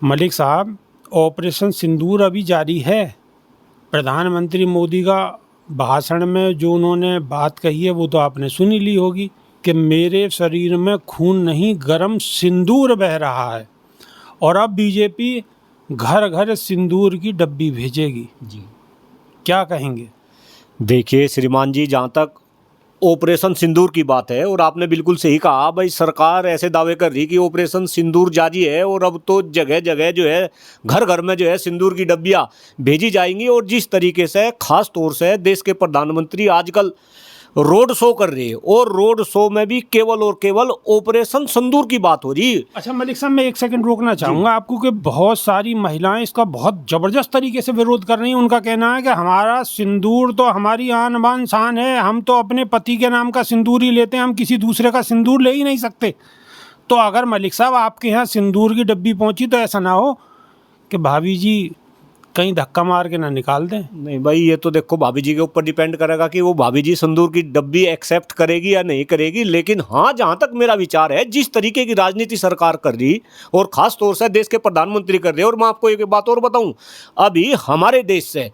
मलिक साहब, ऑपरेशन सिंदूर अभी जारी है। प्रधानमंत्री मोदी का भाषण में जो उन्होंने बात कही है वो तो आपने सुनी ली होगी कि मेरे शरीर में खून नहीं गर्म सिंदूर बह रहा है। और अब बीजेपी घर घर सिंदूर की डब्बी भेजेगी जी। क्या कहेंगे? देखिए श्रीमान जी, जहाँ तक ऑपरेशन सिंदूर की बात है, और आपने बिल्कुल सही कहा भाई, सरकार ऐसे दावे कर रही कि ऑपरेशन सिंदूर जारी है और अब तो जगह जगह जो है घर घर में जो है सिंदूर की डब्बियाँ भेजी जाएंगी। और जिस तरीके से खास तौर से देश के प्रधानमंत्री आजकल रोड शो कर रहे हैं और रोड शो में भी केवल और केवल ऑपरेशन सिंदूर की बात हो रही है। अच्छा मलिक साहब, मैं एक सेकंड रोकना चाहूँगा आपको कि बहुत सारी महिलाएं इसका बहुत ज़बरदस्त तरीके से विरोध कर रही हैं। उनका कहना है कि हमारा सिंदूर तो हमारी आन बान शान है, हम तो अपने पति के नाम का सिंदूर ही लेते हैं, हम किसी दूसरे का सिंदूर ले ही नहीं सकते। तो अगर मलिक साहब आपके यहाँ सिंदूर की डब्बी पहुँची तो ऐसा ना हो कि भाभी जी कहीं धक्का मार के ना निकाल दें। नहीं भाई, ये तो देखो भाभी जी के ऊपर डिपेंड करेगा कि वो भाभी जी सिंदूर की डब्बी एक्सेप्ट करेगी या नहीं करेगी। लेकिन हाँ, जहाँ तक मेरा विचार है, जिस तरीके की राजनीति सरकार कर रही और खास तौर से देश के प्रधानमंत्री कर रहे हैं, और मैं आपको एक बात और बताऊं, अभी हमारे देश से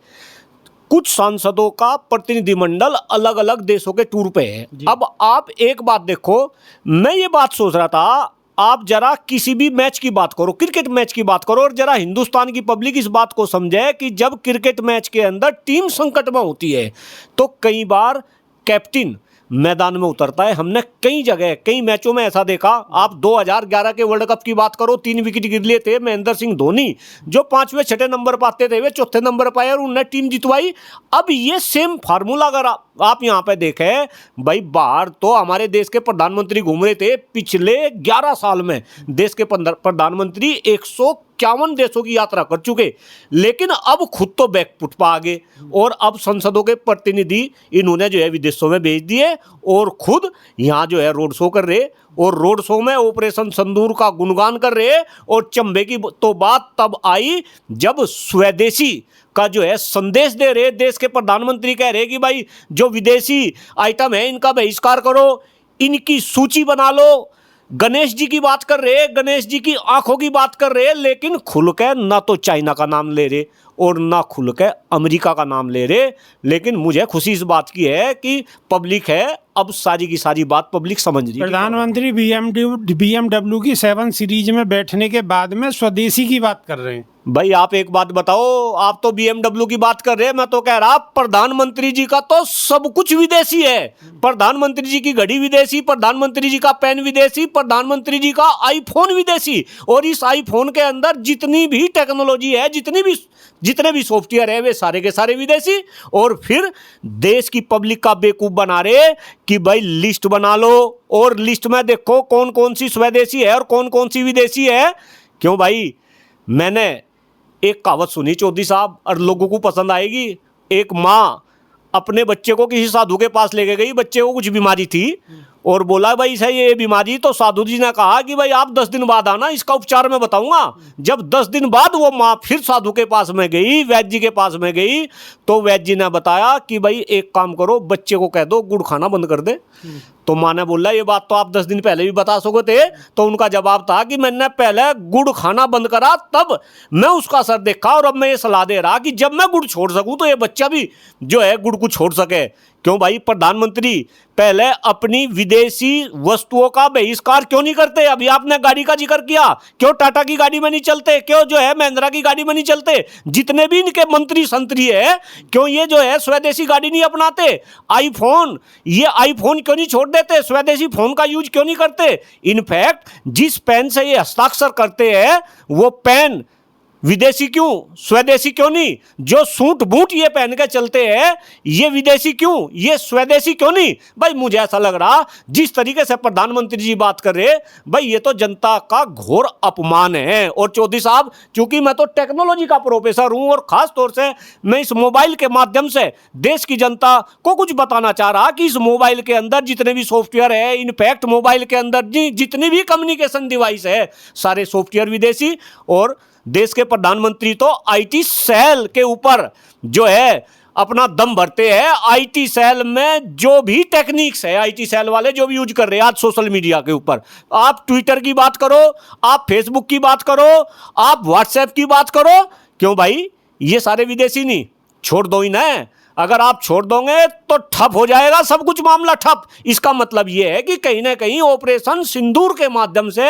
कुछ सांसदों का प्रतिनिधिमंडल अलग अलग देशों के टूर पे है। अब आप एक बात देखो, मैं ये बात सोच रहा था, आप जरा किसी भी मैच की बात करो, क्रिकेट मैच की बात करो, और जरा हिंदुस्तान की पब्लिक इस बात को समझे कि जब क्रिकेट मैच के अंदर टीम संकट में होती है तो कई बार कैप्टन मैदान में उतरता है। हमने कई जगह कई मैचों में ऐसा देखा। आप 2011 के वर्ल्ड कप की बात करो, 3 विकेट गिर लिए थे। महेंद्र सिंह धोनी जो 5वें 6ठे नंबर पर आते थे वे 4थे नंबर पर आए और उन्होंने टीम जितवाई। अब ये सेम फार्मूला अगर आप यहाँ पे देखें, भाई बाहर तो हमारे देश के प्रधानमंत्री घूम रहे थे। पिछले 11 साल में देश के प्रधानमंत्री 151 देशों की यात्रा कर चुके, लेकिन अब खुद तो बैकफुट पर आ गए और अब संसदों के प्रतिनिधि इन्होंने जो है विदेशों में भेज दिए और खुद यहाँ जो है रोड शो कर रहे, और रोड शो में ऑपरेशन सिंदूर का गुणगान कर रहे। और चंबे की तो बात तब आई जब स्वदेशी का जो है संदेश दे रहे देश के प्रधानमंत्री, कह रहे कि भाई जो विदेशी आइटम है इनका बहिष्कार करो, इनकी सूची बना लो। गणेश जी की बात कर रहे, गणेश जी की आंखों की बात कर रहे, लेकिन खुल के ना तो चाइना का नाम ले रहे और ना खुल के अमेरिका का नाम ले रहे। लेकिन मुझे खुशी इस बात की है कि पब्लिक है, अब सारी की सारी बात पब्लिक समझ रही है। प्रधानमंत्री BMW की 7 सीरीज में बैठने के बाद में स्वदेशी की बात कर रहे हैं। भाई आप एक बात बताओ, आप तो BMW की बात कर रहे हैं, मैं तो कह रहा प्रधानमंत्री जी का तो सब कुछ विदेशी है। प्रधानमंत्री जी की घड़ी विदेशी, प्रधानमंत्री जी का पेन विदेशी, प्रधानमंत्री जी का आईफोन विदेशी, और इस आईफोन के अंदर जितनी भी टेक्नोलॉजी है, जितने भी सॉफ्टवेयर है, वे सारे के सारे विदेशी। और फिर देश की पब्लिक का बेवकूफ बना रहे कि भाई लिस्ट बना लो और लिस्ट में देखो कौन कौन सी स्वदेशी है और कौन कौन सी विदेशी है। क्यों भाई, मैंने एक कहावत सुनी चौधरी साहब, और लोगों को पसंद आएगी। एक माँ अपने बच्चे को किसी साधु के पास लेके गई, बच्चे को कुछ बीमारी थी और बोला भाई सही ये बीमारी, तो साधु जी ने कहा कि भाई आप 10 दिन बाद आना, इसका उपचार मैं बताऊंगा। जब 10 दिन बाद वो माँ फिर साधु के पास में गई, वैद्य जी के पास में गई, तो वैद्य जी ने बताया कि भाई एक काम करो, बच्चे को कह दो गुड़ खाना बंद कर दे। तो माँ ने बोला ये बात तो आप 10 दिन पहले भी बता सको थे। तो उनका जवाब था कि मैंने पहले गुड़ खाना बंद करा, तब मैं उसका असर देखा, और अब मैं ये सलाह दे रहा कि जब मैं गुड़ छोड़ सकूं तो ये बच्चा भी जो है गुड़ को छोड़ सके। क्यों भाई, प्रधानमंत्री पहले अपनी विदेशी वस्तुओं का बहिष्कार क्यों नहीं करते? अभी आपने गाड़ी का जिक्र किया, क्यों टाटा की गाड़ी में नहीं चलते, क्यों जो है महिंद्रा की गाड़ी में नहीं चलते? जितने भी इनके मंत्री संतरी है, क्यों ये जो है स्वदेशी गाड़ी नहीं अपनाते? आईफोन, ये आईफोन क्यों नहीं छोड़ देते? स्वदेशी फोन का यूज क्यों नहीं करते? इनफैक्ट जिस पेन से ये हस्ताक्षर करते हैं वो पेन विदेशी क्यों, स्वदेशी क्यों नहीं? जो सूट बूट ये पहन के चलते हैं ये विदेशी क्यों, ये स्वदेशी क्यों नहीं? भाई मुझे ऐसा लग रहा जिस तरीके से प्रधानमंत्री जी बात कर रहे, भाई ये तो जनता का घोर अपमान है। और चौधरी साहब, चूंकि मैं तो टेक्नोलॉजी का प्रोफेसर हूं और खास तौर से मैं इस मोबाइल के माध्यम से देश की जनता को कुछ बताना चाह रहा कि इस मोबाइल के अंदर जितने भी सॉफ्टवेयर है, इनफैक्ट मोबाइल के अंदर जितनी भी कम्युनिकेशन डिवाइस है, सारे सॉफ्टवेयर विदेशी। और देश के प्रधानमंत्री तो आईटी सेल के ऊपर जो है अपना दम भरते हैं आईटी सेल में, जो भी टेक्निक्स है आईटी सेल वाले जो भी यूज कर रहे हैं आज सोशल मीडिया के ऊपर। आप ट्विटर की बात करो, आप फेसबुक की बात करो, आप व्हाट्सएप की बात करो, क्यों भाई ये सारे विदेशी नहीं, छोड़ दो ही ना। अगर आप छोड़ दोगे तो ठप हो जाएगा सब कुछ, मामला ठप। इसका मतलब यह है कि कहीं ना कहीं ऑपरेशन सिंदूर के माध्यम से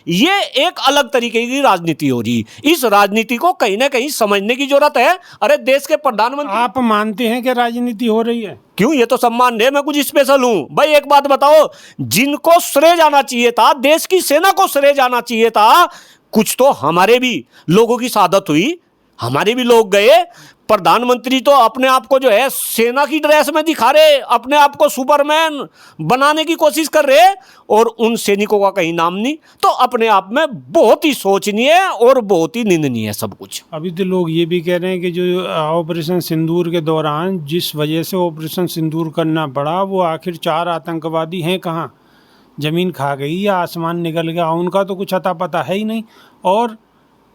ये एक अलग तरीके की राजनीति हो रही। इस राजनीति को कहीं ना कहीं समझने की जरूरत है। अरे देश के प्रधानमंत्री, आप मानते हैं कि राजनीति हो रही है? क्यों, ये तो सम्मान है, मैं कुछ स्पेशल हूं भाई। एक बात बताओ, जिनको श्रेय जाना चाहिए था, देश की सेना को श्रेय जाना चाहिए था, कुछ तो हमारे भी लोगों की शहादत हुई, हमारे भी लोग गए। प्रधानमंत्री तो अपने आप को जो है सेना की ड्रेस में दिखा रहे, अपने आप को सुपरमैन बनाने की कोशिश कर रहे, और उन सैनिकों का कहीं नाम नहीं। तो अपने आप में बहुत ही शोचनीय और बहुत ही निंदनीय है सब कुछ। अभी तो लोग ये भी कह रहे हैं कि जो ऑपरेशन सिंदूर के दौरान जिस वजह से ऑपरेशन सिंदूर करना पड़ा, वो आखिर 4 आतंकवादी हैं कहाँ? जमीन खा गई या आसमान निकल गया, उनका तो कुछ अता पता है ही नहीं। और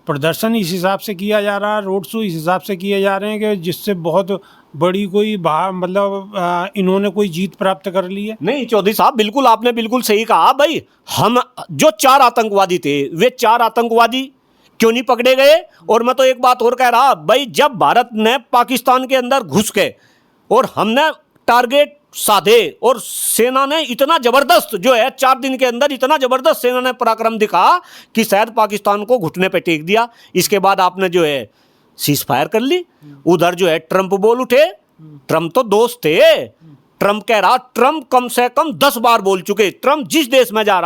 प्रदर्शन इस हिसाब से किया जा रहा है, रोड शो इस हिसाब से किए जा रहे हैं कि जिससे बहुत बड़ी कोई मतलब इन्होंने कोई जीत प्राप्त कर ली है। नहीं चौधरी साहब, बिल्कुल आपने बिल्कुल सही कहा भाई। हम जो 4 आतंकवादी थे, वे 4 आतंकवादी क्यों नहीं पकड़े गए? और मैं तो एक बात और कह रहा भाई, जब भारत ने पाकिस्तान के अंदर घुस के और हमने टारगेट साधे और सेना ने इतना जबरदस्त जो है 4 दिन के अंदर इतना जबरदस्त सेना ने पराक्रम दिखा कि शायद पाकिस्तान को घुटने पे टेक दिया। इसके बाद आपने जो है सीज फायर कर ली। उधर जो है ट्रंप बोल उठे। ट्रंप तो दोस्त थे। ट्रंप कह रहा, ट्रंप कम से कम 10 बार बोल चुके। ट्रंप जिस देश में जा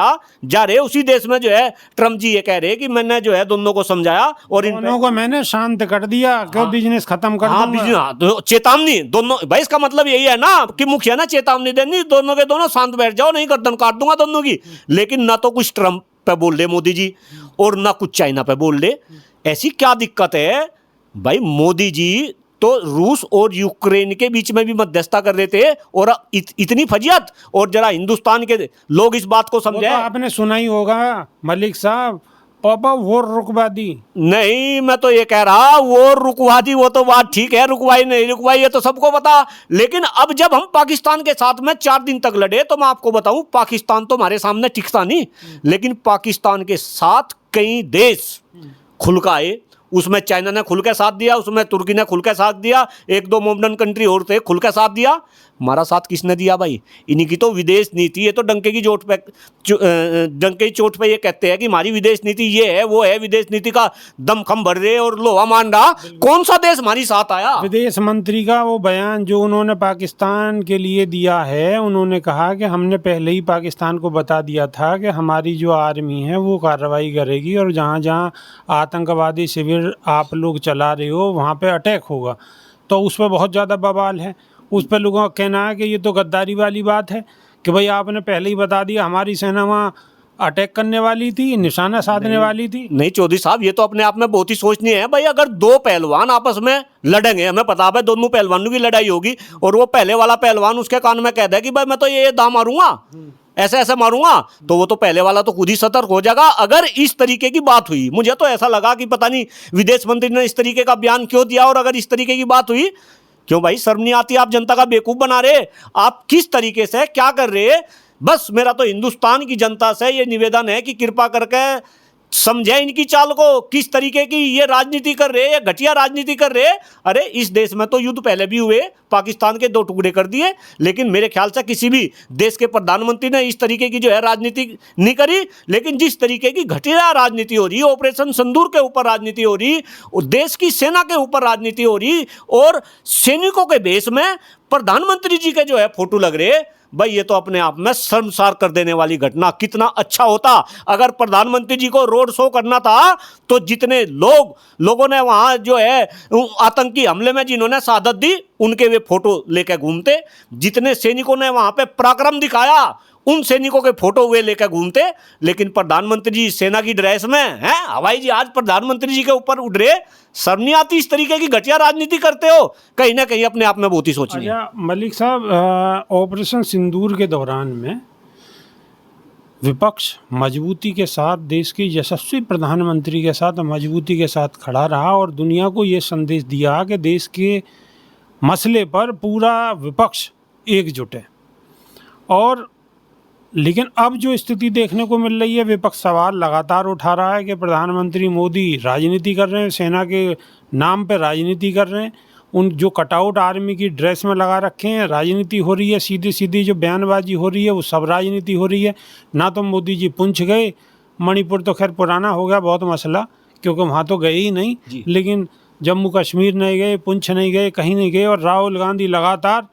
रहे उसी देश में जो है ट्रंप जी ये कह रहे कि मैंने जो है दोनों को समझाया और दोनों को मैंने शांत कर दिया, क्यों बिजनेस खत्म कर दूंगा। तो चेतावनी दोनों भाई, इसका मतलब यही है ना कि मुखिया ना चेतावनी देनी, दोनों के दोनों शांत बैठ जाओ, नहीं गर्दन काट दूंगा दोनों की। लेकिन ना तो कुछ ट्रंप पे बोल रहे मोदी जी और ना कुछ चाइना पे बोल रहे। ऐसी क्या दिक्कत है भाई? मोदी जी तो रूस और यूक्रेन के बीच में भी मध्यस्थता कर रहे थे, और इतनी फजियत। और जरा हिंदुस्तान के लोग इस बात को समझे। तो आपने सुना ही होगा मलिक साहब, पापा वो रुकवादी नहीं, मैं तो ये कह रहा वो रुकवादी, वो तो बात ठीक है, रुकवाई नहीं रुकवाई ये तो सबको पता। लेकिन अब जब हम पाकिस्तान के साथ में 4 दिन तक लड़े, तो मैं आपको बताऊं, पाकिस्तान तो हमारे सामने टिकता नहीं, लेकिन पाकिस्तान के साथ कई देश खुल का आए। उसमें चाइना ने खुल के साथ दिया, उसमें तुर्की ने खुल के साथ दिया, 1-2 मॉडर्न कंट्री और थे खुल के साथ दिया। हमारा साथ किसने दिया भाई? इन्हीं की तो विदेश नीति। ये तो डंके की चोट पे ये कहते हैं कि हमारी विदेश नीति ये है वो है, विदेश नीति का दमखम भर रहे और लोहा मान रहा। कौन सा देश हमारी साथ आया? विदेश मंत्री का वो बयान जो उन्होंने पाकिस्तान के लिए दिया है, उन्होंने कहा कि हमने पहले ही पाकिस्तान को बता दिया था कि हमारी जो आर्मी है वो कार्रवाई करेगी, और जहाँ जहाँ आतंकवादी शिविर आप लोग चला रहे हो वहाँ पे अटैक होगा। तो उस पर बहुत ज़्यादा बवाल है। उस पर लोगों का कहना है कि ये तो गद्दारी वाली बात है कि भाई आपने पहले ही बता दिया, हमारी सेना वहाँ अटैक करने वाली थी, निशाना साधने वाली थी। नहीं चौधरी साहब, ये तो अपने आप में बहुत ही सोचनीय है भाई। अगर 2 पहलवान आपस में लड़ेंगे, हमें पता है दोनों पहलवानों की लड़ाई होगी, और वो पहले वाला पहलवान उसके कान में कह दे कि भाई मैं तो ये दाव मारूंगा, ऐसे ऐसे मारूंगा, तो वो तो पहले वाला तो खुद ही सतर्क हो जाएगा। अगर इस तरीके की बात हुई, मुझे तो ऐसा लगा कि पता नहीं विदेश मंत्री ने इस तरीके का बयान क्यों दिया, और अगर इस तरीके की बात हुई, क्यों भाई शर्म नहीं आती? आप जनता का बेवकूफ बना रहे, आप किस तरीके से क्या कर रहे? बस मेरा तो हिंदुस्तान की जनता से ये निवेदन है कि कृपा करके समझे इनकी चाल को, किस तरीके की ये राजनीति कर रहे, ये घटिया राजनीति कर रहे। अरे इस देश में तो युद्ध पहले भी हुए, पाकिस्तान के 2 टुकड़े कर दिए, लेकिन मेरे ख्याल से किसी भी देश के प्रधानमंत्री ने इस तरीके की जो है राजनीति नहीं करी। लेकिन जिस तरीके की घटिया राजनीति हो रही, ऑपरेशन सिंदूर के ऊपर राजनीति हो रही, देश की सेना के ऊपर राजनीति हो रही, और सैनिकों के बेस में प्रधानमंत्री जी के जो है फोटो लग रहे, भाई ये तो अपने आप में शर्मसार कर देने वाली घटना। कितना अच्छा होता अगर प्रधानमंत्री जी को रोड शो करना था, तो जितने लोगों ने वहां जो है आतंकी हमले में जिन्होंने शहादत दी, उनके वे फोटो लेकर घूमते। जितने सैनिकों ने वहां पे पराक्रम दिखाया, उन सैनिकों के फोटो वे लेकर घूमते। लेकिन प्रधानमंत्री जी सेना की ड्रेस में हैं, हवाई जहाज प्रधानमंत्री जी के ऊपर उड़ रहे। शर्म नहीं आती? इस तरीके की घटिया राजनीति करते हो, कहीं ना कहीं अपने आप में बहुत ही सोचनी है। मलिक साहब, ऑपरेशन सिंदूर के दौरान में विपक्ष मजबूती के साथ, देश के यशस्वी प्रधानमंत्री के साथ मजबूती के साथ खड़ा रहा, और दुनिया को ये संदेश दिया कि देश के मसले पर पूरा विपक्ष एकजुट है। और लेकिन अब जो स्थिति देखने को मिल रही है, विपक्ष सवाल लगातार उठा रहा है कि प्रधानमंत्री मोदी राजनीति कर रहे हैं, सेना के नाम पर राजनीति कर रहे हैं, उन जो कटआउट आर्मी की ड्रेस में लगा रखे हैं राजनीति हो रही है, सीधी सीधी जो बयानबाजी हो रही है वो सब राजनीति हो रही है। ना तो मोदी जी पुंछ गए, मणिपुर तो खैर पुराना हो गया बहुत मसला, क्योंकि वहाँ तो गए ही नहीं, लेकिन जम्मू कश्मीर नहीं गए, पुंछ नहीं गए, कहीं नहीं गए। और राहुल गांधी लगातार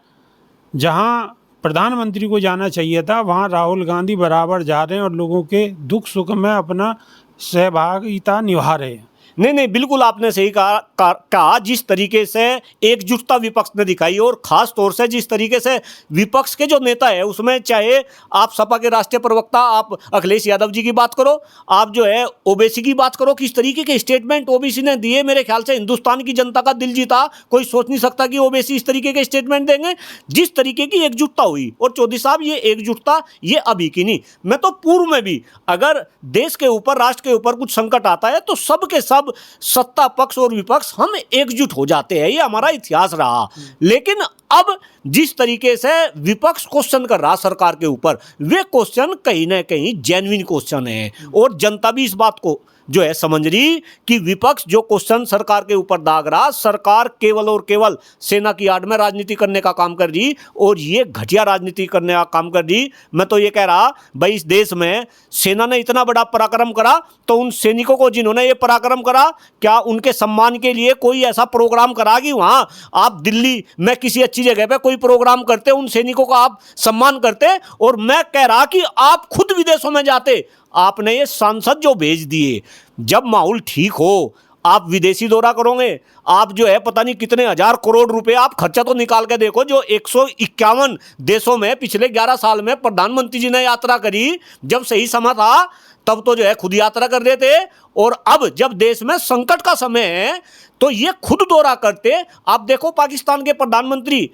जहाँ प्रधानमंत्री को जाना चाहिए था वहाँ राहुल गांधी बराबर जा रहे हैं और लोगों के दुख सुख में अपना सहभागिता निभा रहे हैं। नहीं, बिल्कुल आपने सही कहा। जिस तरीके से एकजुटता विपक्ष ने दिखाई और खास तौर से जिस तरीके से विपक्ष के जो नेता है उसमें, चाहे आप सपा के राष्ट्रीय प्रवक्ता आप अखिलेश यादव जी की बात करो, आप जो है ओबीसी की बात करो, किस तरीके के स्टेटमेंट ओबीसी ने दिए। मेरे ख्याल से हिंदुस्तान की जनता का दिल जीता। कोई सोच नहीं सकता कि ओबीसी इस तरीके के स्टेटमेंट देंगे। जिस तरीके की एकजुटता हुई, और चौधरी साहब ये एकजुटता ये अभी की नहीं, मैं तो पूर्व में भी, अगर देश के ऊपर, राष्ट्र के ऊपर कुछ संकट आता है तो सब के सब सत्ता पक्ष और विपक्ष हम एकजुट हो जाते हैं, ये हमारा इतिहास रहा। लेकिन अब जिस तरीके से विपक्ष क्वेश्चन कर रहा सरकार के ऊपर, वे क्वेश्चन कहीं ना कहीं जेन्युइन क्वेश्चन है और जनता भी इस बात को जो है समझ रही कि विपक्ष जो क्वेश्चन सरकार के ऊपर दाग रहा, सरकार केवल और केवल सेना की आड़ में राजनीति करने का काम कर रही और ये घटिया राजनीति करने का काम कर रही। मैं तो ये कह रहा भाई, इस देश में सेना ने इतना बड़ा पराक्रम करा तो उन सैनिकों को जिन्होंने ये पराक्रम करा, क्या उनके सम्मान के लिए कोई ऐसा प्रोग्राम करा कि वहाँ आप दिल्ली में किसी अच्छी जगह पे कोई प्रोग्राम करते, उन सैनिकों का आप सम्मान करते। और मैं कह रहा कि आप खुद विदेशों में जाते, आपने ये सांसद जो भेज दिए, जब माहौल ठीक हो आप विदेशी दौरा करोगे, आप जो है पता नहीं कितने हजार करोड़ रुपए आप खर्चा तो निकाल के देखो। जो 151 देशों में पिछले 11 साल में प्रधानमंत्री जी ने यात्रा करी, जब सही समय था तब तो जो है खुद यात्रा कर रहे थे, और अब जब देश में संकट का समय है तो ये खुद दौरा करते। आप देखो पाकिस्तान के प्रधानमंत्री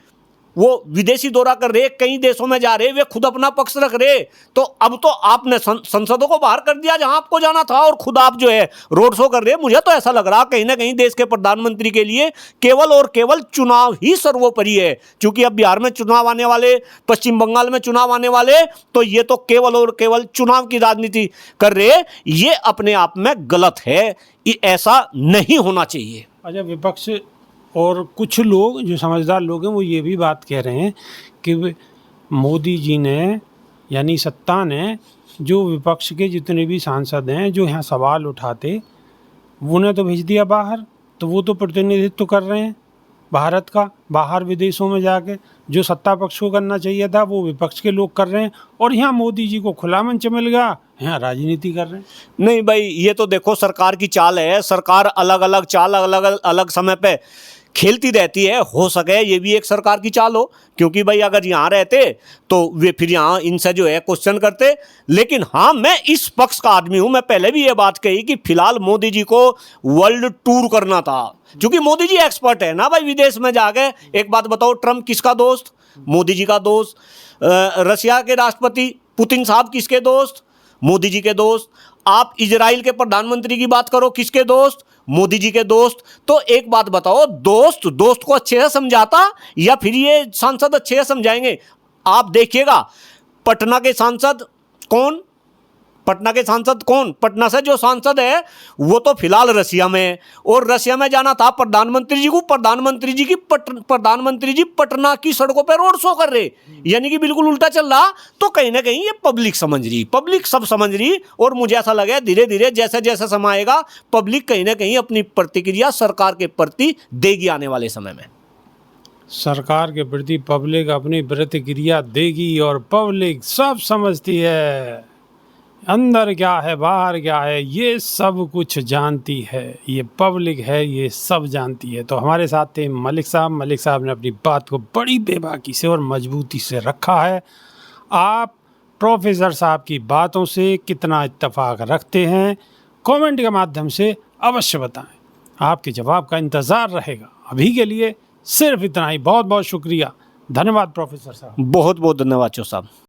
वो विदेशी दौरा कर रहे, कई देशों में जा रहे, वे खुद अपना पक्ष रख रहे। तो अब तो आपने संसदों को बाहर कर दिया जहां आपको जाना था, और खुद आप जो है रोड शो कर रहे। मुझे तो ऐसा लग रहा कहीं ना कहीं देश के प्रधानमंत्री के लिए केवल और केवल चुनाव ही सर्वोपरि है। क्योंकि अब बिहार में चुनाव आने वाले, पश्चिम बंगाल में चुनाव आने वाले, तो ये तो केवल और केवल चुनाव की राजनीति कर रहे। ये अपने आप में गलत है, ये ऐसा नहीं होना चाहिए। अच्छा, विपक्ष और कुछ लोग जो समझदार लोग हैं वो ये भी बात कह रहे हैं कि मोदी जी ने, यानी सत्ता ने, जो विपक्ष के जितने भी सांसद हैं जो यहाँ सवाल उठाते, उन्हें तो भेज दिया बाहर। तो वो तो प्रतिनिधित्व कर रहे हैं भारत का बाहर विदेशों में जाके। जो सत्ता पक्ष को करना चाहिए था वो विपक्ष के लोग कर रहे हैं, और यहाँ मोदी जी को खुला मंच मिल गया, यहाँ राजनीति कर रहे हैं। नहीं भाई, ये तो देखो सरकार की चाल है। सरकार अलग अलग चाल अलग समय पे खेलती रहती है। हो सके ये भी एक सरकार की चाल हो, क्योंकि भाई अगर यहाँ रहते तो वे फिर यहाँ इनसे जो है क्वेश्चन करते। लेकिन हाँ, मैं इस पक्ष का आदमी हूँ। मैं पहले भी ये बात कही कि फिलहाल मोदी जी को वर्ल्ड टूर करना था, क्योंकि मोदी जी एक्सपर्ट है ना भाई विदेश में जाके। एक बात बताओ, ट्रम्प किसका दोस्त? मोदी जी का दोस्त। रशिया के राष्ट्रपति पुतिन साहब किसके दोस्त? मोदी जी के दोस्त। आप इजराइल के प्रधानमंत्री की बात करो, किसके दोस्त? मोदी जी के दोस्त। तो एक बात बताओ, दोस्त को अच्छे से समझाता या फिर ये सांसद अच्छे से समझाएंगे? आप देखिएगा, पटना के सांसद कौन? पटना से जो सांसद है वो तो फिलहाल रशिया में है, और रशिया में जाना था प्रधानमंत्री जी को। प्रधानमंत्री जी पटना की सड़कों पर रोड शो कर रहे, यानी कि बिल्कुल उल्टा चल रहा। तो कहीं ना कहीं ये पब्लिक समझ रही, पब्लिक सब समझ रही। और मुझे ऐसा लगा धीरे धीरे जैसे जैसे समय आएगा, पब्लिक कहीं ना कहीं अपनी प्रतिक्रिया सरकार के प्रति देगी आने वाले समय में। सरकार के प्रति पब्लिक अपनी प्रतिक्रिया देगी, और पब्लिक सब समझती है, अंदर क्या है बाहर क्या है ये सब कुछ जानती है। ये पब्लिक है, ये सब जानती है। तो हमारे साथ थे मलिक साहब ने अपनी बात को बड़ी बेबाकी से और मजबूती से रखा है। आप प्रोफेसर साहब की बातों से कितना इत्तेफाक रखते हैं, कमेंट के माध्यम से अवश्य बताएं। आपके जवाब का इंतज़ार रहेगा। अभी के लिए सिर्फ इतना ही। बहुत बहुत शुक्रिया, धन्यवाद प्रोफेसर साहब। बहुत बहुत धन्यवाद चो साहब।